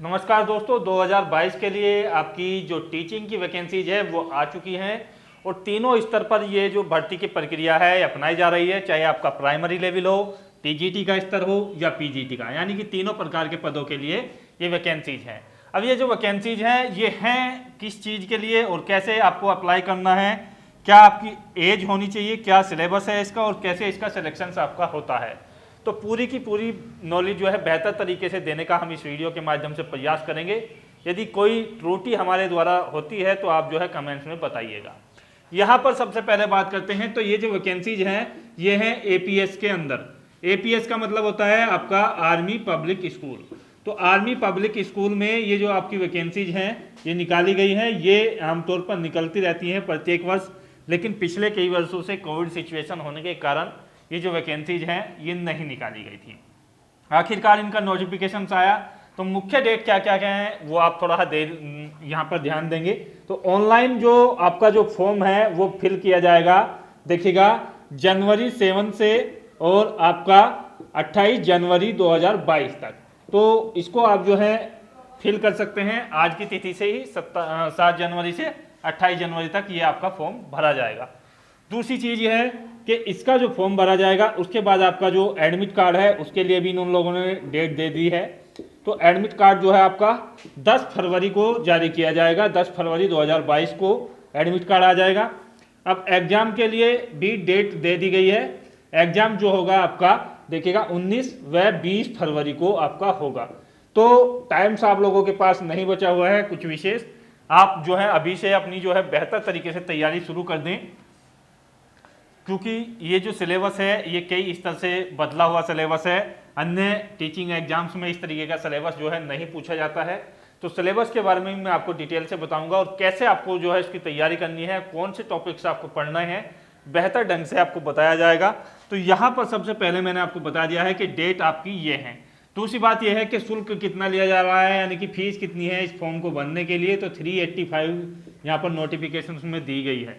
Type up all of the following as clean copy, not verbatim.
नमस्कार दोस्तों, 2022 के लिए आपकी जो टीचिंग की वैकेंसीज है वो आ चुकी हैं और तीनों स्तर पर ये जो भर्ती की प्रक्रिया है अपनाई जा रही है। चाहे आपका प्राइमरी लेवल हो, टीजीटी का स्तर हो या पीजीटी का, यानी कि तीनों प्रकार के पदों के लिए ये वैकेंसीज हैं। अब ये जो वैकेंसीज हैं ये हैं किस चीज़ के लिए और कैसे आपको अप्लाई करना है, क्या आपकी एज होनी चाहिए, क्या सिलेबस है इसका और कैसे इसका सिलेक्शन आपका होता है। तो पूरी की पूरी नॉलेज जो है बेहतर तरीके से देने का हम इस वीडियो के माध्यम से प्रयास करेंगे। यदि कोई त्रुटि हमारे द्वारा होती है तो आप जो है कमेंट्स में बताइएगा। यहाँ पर सबसे पहले बात करते हैं तो ये जो वैकेंसीज हैं ये हैं एपीएस के अंदर। एपीएस का मतलब होता है आपका आर्मी पब्लिक स्कूल। तो आर्मी पब्लिक स्कूल में ये जो आपकी वैकेंसीज हैं ये निकाली गई हैं। ये आमतौर पर निकलती रहती हैं प्रत्येक वर्ष, लेकिन पिछले कई वर्षों से कोविड सिचुएशन होने के कारण ये जो वैकेंसीज हैं ये नहीं निकाली गई थी। आखिरकार इनका नोटिफिकेशन आया तो मुख्य डेट क्या क्या क्या है वो आप थोड़ा देर यहाँ पर ध्यान देंगे। तो ऑनलाइन जो आपका जो फॉर्म है वो फिल किया जाएगा, देखिएगा जनवरी 7 से और आपका 28 जनवरी 2022 तक। तो इसको आप जो है फिल कर सकते हैं आज की तिथि से ही 7 जनवरी से 28 जनवरी तक ये आपका फॉर्म भरा जाएगा। दूसरी चीज़ ये है कि इसका जो फॉर्म भरा जाएगा उसके बाद आपका जो एडमिट कार्ड है उसके लिए भी उन लोगों ने डेट दे दी है। तो एडमिट कार्ड जो है आपका 10 फरवरी को जारी किया जाएगा। 10 फरवरी 2022 को एडमिट कार्ड आ जाएगा। अब एग्जाम के लिए भी डेट दे दी गई है। एग्जाम जो होगा आपका देखिएगा 19 व 20 फरवरी को आपका होगा। तो टाइम्स आप लोगों के पास नहीं बचा हुआ है कुछ विशेष। आप जो है अभी से अपनी जो है बेहतर तरीके से तैयारी शुरू कर दें, क्योंकि ये जो सिलेबस है ये कई स्तर से बदला हुआ सिलेबस है। अन्य टीचिंग एग्जाम्स में इस तरीके का सिलेबस जो है नहीं पूछा जाता है। तो सिलेबस के बारे में मैं आपको डिटेल से बताऊंगा और कैसे आपको जो है इसकी तैयारी करनी है, कौन से टॉपिक्स आपको पढ़ना है, बेहतर ढंग से आपको बताया जाएगा। तो यहाँ पर सबसे पहले मैंने आपको बता दिया है कि डेट आपकी ये है। दूसरी बात यह है कि शुल्क कितना लिया जा रहा है, यानी कि फीस कितनी है इस फॉर्म को भरने के लिए। तो 385 यहाँ पर नोटिफिकेशन में दी गई है।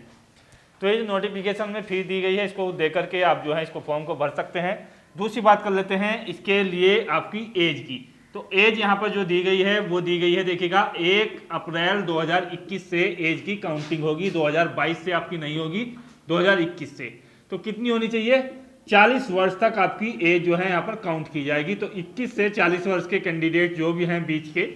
तो ये नोटिफिकेशन में फीस दी गई है, इसको दे करके आप जो है इसको फॉर्म को भर सकते हैं। दूसरी बात कर लेते हैं इसके लिए आपकी एज की। तो एज यहाँ पर जो दी गई है वो दी गई है, देखिएगा 1 अप्रैल 2021 से एज की काउंटिंग होगी। 2022 से आपकी नहीं होगी, 2021 से। तो कितनी होनी चाहिए? 40 वर्ष तक आपकी एज जो है यहाँ पर काउंट की जाएगी। तो 21 से 40 वर्ष के कैंडिडेट जो भी हैं बीच के,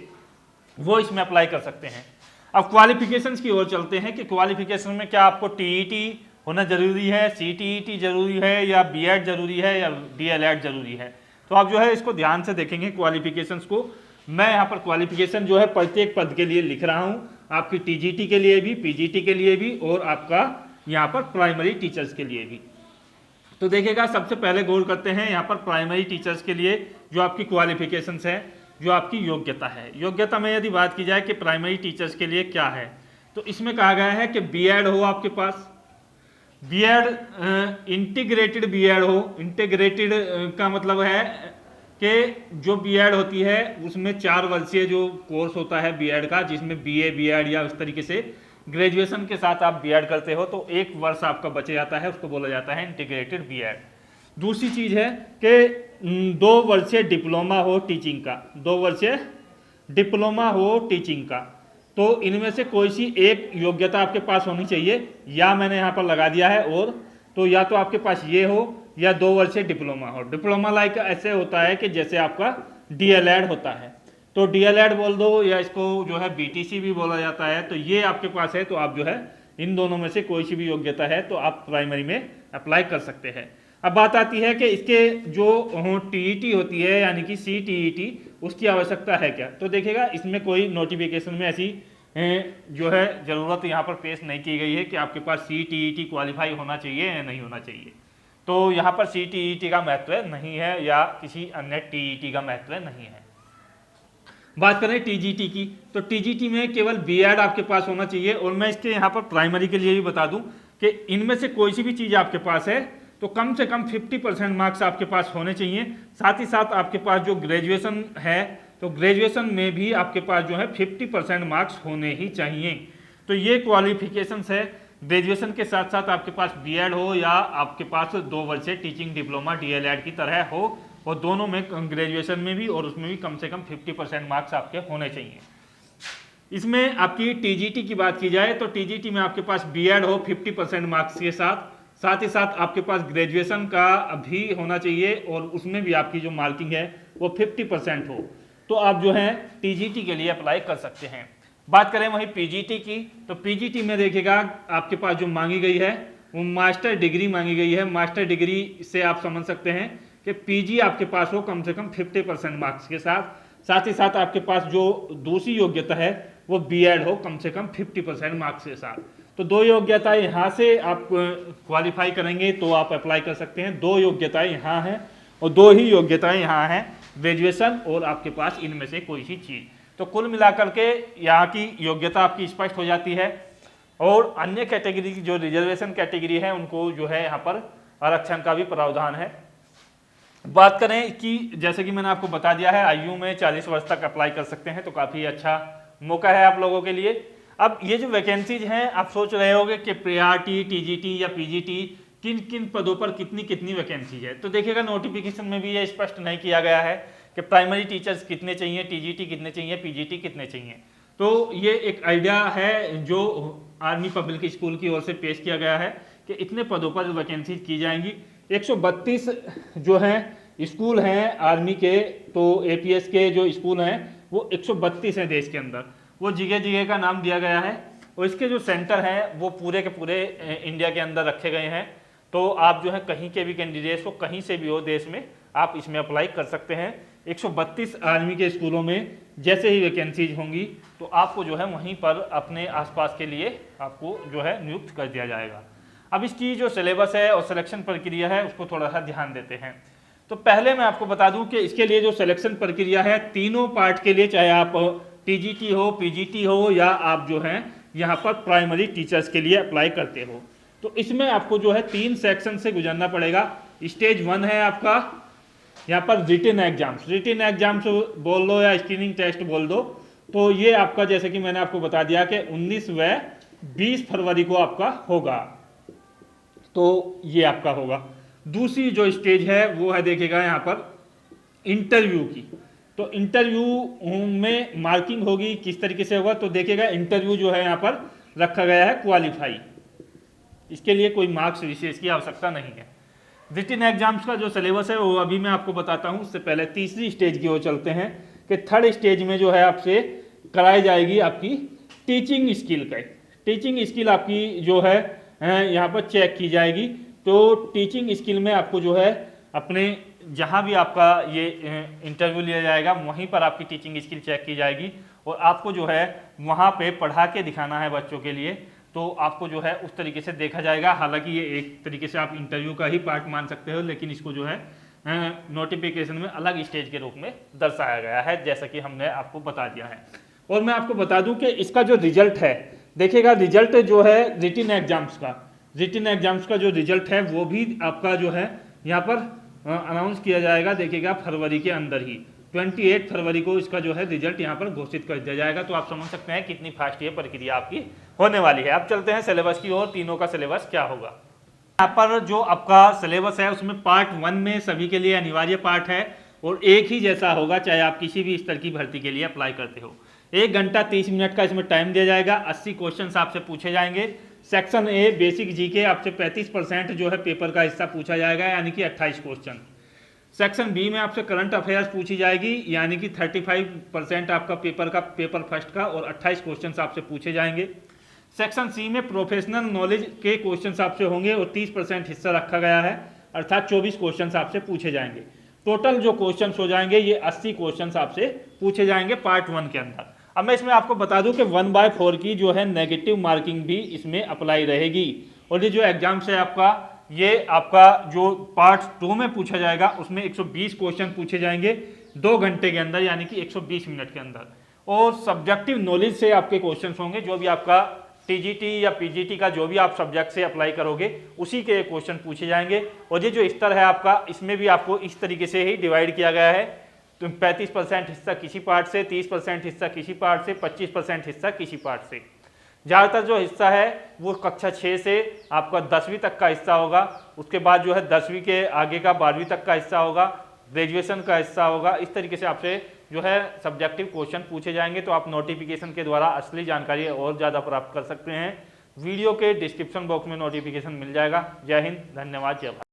वो इसमें अप्लाई कर सकते हैं। अब क्वालिफिकेशंस की ओर चलते हैं कि क्वालिफिकेशन में क्या आपको टीईटी होना जरूरी है, सीटीईटी जरूरी है, या बीएड जरूरी है, या डीएलएड जरूरी है। तो आप जो है इसको ध्यान से देखेंगे क्वालिफिकेशंस को। मैं यहाँ पर क्वालिफिकेशन जो है प्रत्येक पद के लिए लिख रहा हूँ, आपकी टीजीटी के लिए भी, पीजीटी के लिए भी और आपका यहाँ पर प्राइमरी टीचर्स के लिए भी। तो देखिएगा सबसे पहले गौर करते हैं यहाँ पर प्राइमरी टीचर्स के लिए जो आपकी क्वालिफिकेशंस है, जो आपकी योग्यता है। योग्यता में यदि बात की जाए कि प्राइमरी टीचर्स के लिए क्या है, तो इसमें कहा गया है कि बीएड हो आपके पास, बीएड इंटीग्रेटेड बीएड हो। इंटीग्रेटेड का मतलब है कि जो बीएड होती है उसमें 4 वर्षीय जो कोर्स होता है बीएड का, जिसमें बीए बीएड या उस तरीके से ग्रेजुएशन के साथ आप बीएड करते हो, तो 1 वर्ष आपका बचे जाता है, उसको बोला जाता है इंटीग्रेटेड बीएड। दूसरी चीज़ है कि 2 वर्षीय डिप्लोमा हो टीचिंग का, 2 वर्षीय डिप्लोमा हो टीचिंग का। तो इनमें से कोई सी एक योग्यता आपके पास होनी चाहिए, या मैंने यहाँ पर लगा दिया है और, तो या तो आपके पास ये हो या 2 वर्षीय डिप्लोमा हो। डिप्लोमा लाइक ऐसे होता है कि जैसे आपका डीएलएड होता है, तो डीएलएड बोल दो, या इसको जो है बीटीसी भी बोला जाता है। तो ये आपके पास है, तो आप जो है इन दोनों में से कोई सी भी योग्यता है तो आप प्राइमरी में अप्लाई कर सकते हैं। अब बात आती है कि इसके जो टीईटी होती है यानी कि सीटीईटी, उसकी आवश्यकता है क्या। तो देखिएगा इसमें कोई नोटिफिकेशन में ऐसी जो है ज़रूरत यहाँ पर पेश नहीं की गई है कि आपके पास सीटीईटी क्वालिफाई होना चाहिए या नहीं होना चाहिए। तो यहाँ पर सीटीईटी का महत्व नहीं है या किसी अन्य टीईटी का महत्व नहीं है। बात करें टीजीटी की, तो टीजीटी में केवल बीएड आपके पास होना चाहिए। और मैं इसके यहाँ पर प्राइमरी के लिए भी बता दूँ कि इनमें से कोई सी भी चीज़ आपके पास है तो कम से कम 50% मार्क्स आपके पास होने चाहिए। साथ ही साथ आपके पास जो ग्रेजुएशन है, तो ग्रेजुएशन में भी आपके पास जो है 50% मार्क्स होने ही चाहिए। तो ये क्वालिफिकेशंस है। ग्रेजुएशन के साथ साथ आपके पास बीएड हो या आपके पास 2 वर्षीय टीचिंग डिप्लोमा डीएलएड की तरह हो, और दोनों में ग्रेजुएशन में भी और उसमें भी कम से कम 50% मार्क्स आपके होने चाहिए। इसमें आपकी टीजीटी की बात की जाए तो टीजीटी में आपके पास बीएड हो 50% मार्क्स के साथ ही साथ आपके पास ग्रेजुएशन का भी होना चाहिए और उसमें भी आपकी जो मार्किंग है वो 50% हो, तो आप जो है टीजीटी के लिए अप्लाई कर सकते हैं। बात करें वहीं पीजीटी की, तो पीजीटी में देखिएगा आपके पास जो मांगी गई है वो मास्टर डिग्री मांगी गई है। मास्टर डिग्री से आप समझ सकते हैं कि पीजी आपके पास हो कम से कम 50% मार्क्स के साथ ही साथ आपके पास जो दूसरी योग्यता है वो बीएड हो कम से कम 50% मार्क्स के साथ। तो दो योग्यताएं यहाँ से आप क्वालिफाई करेंगे तो आप अप्लाई कर सकते हैं। दो योग्यताएं यहाँ हैं और दो ही योग्यताएं यहाँ हैं, ग्रेजुएशन और आपके पास इनमें से कोई सी चीज़। तो कुल मिलाकर के यहाँ की योग्यता आपकी स्पष्ट हो जाती है और अन्य कैटेगरी की जो रिजर्वेशन कैटेगरी है उनको जो है यहाँ पर आरक्षण का भी प्रावधान है। बात करें कि जैसे कि मैंने आपको बता दिया है आयु में 40 वर्ष तक अप्लाई कर सकते हैं, तो काफ़ी अच्छा मौका है आप लोगों के लिए। अब ये जो वैकेंसीज हैं आप सोच रहे होंगे कि प्रियॉरिटी, टीजीटी या पीजीटी किन किन पदों पर कितनी कितनी वैकेंसी है, तो देखिएगा नोटिफिकेशन में भी ये स्पष्ट नहीं किया गया है कि प्राइमरी टीचर्स कितने चाहिए, टीजीटी कितने चाहिए, पीजीटी कितने चाहिए। तो ये एक आइडिया है जो आर्मी पब्लिक स्कूल की ओर से पेश किया गया है कि इतने पदों पर वैकेंसी की जाएंगी। 132 जो हैं स्कूल हैं आर्मी के, तो एपीएस के जो स्कूल हैं वो 132 हैं देश के अंदर, वो जगह जगह का नाम दिया गया है और इसके जो सेंटर हैं वो पूरे के पूरे इंडिया के अंदर रखे गए हैं। तो आप जो है कहीं के भी कैंडिडेट्स हो, कहीं से भी हो देश में, आप इसमें अप्लाई कर सकते हैं। 132 आर्मी के स्कूलों में जैसे ही वैकेंसीज होंगी तो आपको जो है वहीं पर अपने आसपास के लिए आपको जो है नियुक्त कर दिया जाएगा। अब इसकी जो सिलेबस है और सिलेक्शन प्रक्रिया है उसको थोड़ा सा ध्यान देते हैं। तो पहले मैं आपको बता दूं कि इसके लिए जो सिलेक्शन प्रक्रिया है तीनों पार्ट के लिए, चाहे आप टीजीटी हो, पीजीटी हो या आप जो हैं यहाँ पर प्राइमरी टीचर्स के लिए अप्लाई करते हो, तो इसमें आपको जो है 3 सेक्शन से गुजरना पड़ेगा। स्टेज 1 है आपका यहाँ पर रिटन एग्जाम्स बोल दो या स्क्रीनिंग टेस्ट बोल दो। तो ये आपका जैसे कि मैंने आपको बता दिया कि 19 व 20 फरवरी को आपका होगा, तो ये आपका होगा। दूसरी जो स्टेज है वो है देखिएगा यहाँ पर इंटरव्यू की। तो इंटरव्यू में मार्किंग होगी, किस तरीके से होगा, तो देखिएगा इंटरव्यू जो है यहाँ पर रखा गया है क्वालिफाई, इसके लिए कोई मार्क्स विशेष की आवश्यकता नहीं है। रिटन एग्जाम्स का जो सिलेबस है वो अभी मैं आपको बताता हूँ। उससे पहले तीसरी स्टेज की ओर चलते हैं कि थर्ड स्टेज में जो है आपसे कराई जाएगी आपकी टीचिंग स्किल का। टीचिंग स्किल आपकी जो है यहाँ पर चेक की जाएगी। तो टीचिंग स्किल में आपको जो है अपने जहाँ भी आपका ये इंटरव्यू लिया जाएगा वहीं पर आपकी टीचिंग स्किल चेक की जाएगी और आपको जो है वहाँ पे पढ़ा के दिखाना है बच्चों के लिए, तो आपको जो है उस तरीके से देखा जाएगा। हालांकि ये एक तरीके से आप इंटरव्यू का ही पार्ट मान सकते हो, लेकिन इसको जो है नोटिफिकेशन में अलग स्टेज के रूप में दर्शाया गया है, जैसा कि हमने आपको बता दिया है। और मैं आपको बता दूं कि इसका जो रिजल्ट है, देखिएगा रिजल्ट जो है रिटन एग्जाम्स का जो रिजल्ट है वो भी आपका जो है यहाँ पर अनाउंस किया जाएगा। देखिएगा फरवरी के अंदर ही 28 फरवरी को इसका जो है रिजल्ट यहाँ पर घोषित कर दिया जाएगा। तो आप समझ सकते हैं कितनी फास्ट ये प्रक्रिया आपकी होने वाली है। अब चलते हैं सिलेबस की ओर, तीनों का सिलेबस क्या होगा। यहाँ पर जो आपका सिलेबस है उसमें पार्ट 1 में सभी के लिए अनिवार्य पार्ट है और एक ही जैसा होगा, चाहे आप किसी भी स्तर की भर्ती के लिए अप्लाई करते हो। 1 घंटा 30 मिनट का इसमें टाइम दिया जाएगा। 80 क्वेश्चन आपसे पूछे जाएंगे। सेक्शन ए बेसिक जीके आपसे 35% जो है पेपर का हिस्सा पूछा जाएगा, यानी कि 28 क्वेश्चन। सेक्शन बी में आपसे करंट अफेयर्स पूछी जाएगी, यानी कि 35% आपका पेपर फर्स्ट का और 28 क्वेश्चन आपसे पूछे जाएंगे। सेक्शन सी में प्रोफेशनल नॉलेज के क्वेश्चन आपसे होंगे और 30% हिस्सा रखा गया है, अर्थात 24 क्वेश्चन आपसे पूछे जाएंगे। टोटल जो क्वेश्चन हो जाएंगे ये 80 क्वेश्चन आपसे पूछे जाएंगे पार्ट 1 के अंदर। अब मैं इसमें आपको बता दूं कि 1/4 की जो है नेगेटिव मार्किंग भी इसमें अप्लाई रहेगी। और ये जो एग्जाम्स है आपका, ये आपका जो पार्ट 2 में पूछा जाएगा उसमें 120 क्वेश्चन पूछे जाएंगे 2 घंटे के अंदर, यानी कि 120 मिनट के अंदर। और सब्जेक्टिव नॉलेज से आपके क्वेश्चन होंगे, जो भी आपका टीजीटी या पीजीटी का जो भी आप सब्जेक्ट से अप्लाई करोगे उसी के क्वेश्चन पूछे जाएंगे। और ये जो स्तर है आपका, इसमें भी आपको इस तरीके से ही डिवाइड किया गया है। तो 35% हिस्सा किसी पार्ट से, 30% हिस्सा किसी पार्ट से, 25% हिस्सा किसी पार्ट से। ज़्यादातर जो हिस्सा है वो कक्षा 6 से आपका 10वीं तक का हिस्सा होगा। उसके बाद जो है 10वीं के आगे का 12वीं तक का हिस्सा होगा। ग्रेजुएशन का हिस्सा होगा। इस तरीके से आपसे जो है सब्जेक्टिव क्वेश्चन पूछे जाएंगे, तो आप नोटिफिकेशन के द्वारा असली जानकारी और ज़्यादा प्राप्त कर सकते हैं। वीडियो के डिस्क्रिप्शन बॉक्स में नोटिफिकेशन मिल जाएगा। जय हिंद, धन्यवाद, जय भारत।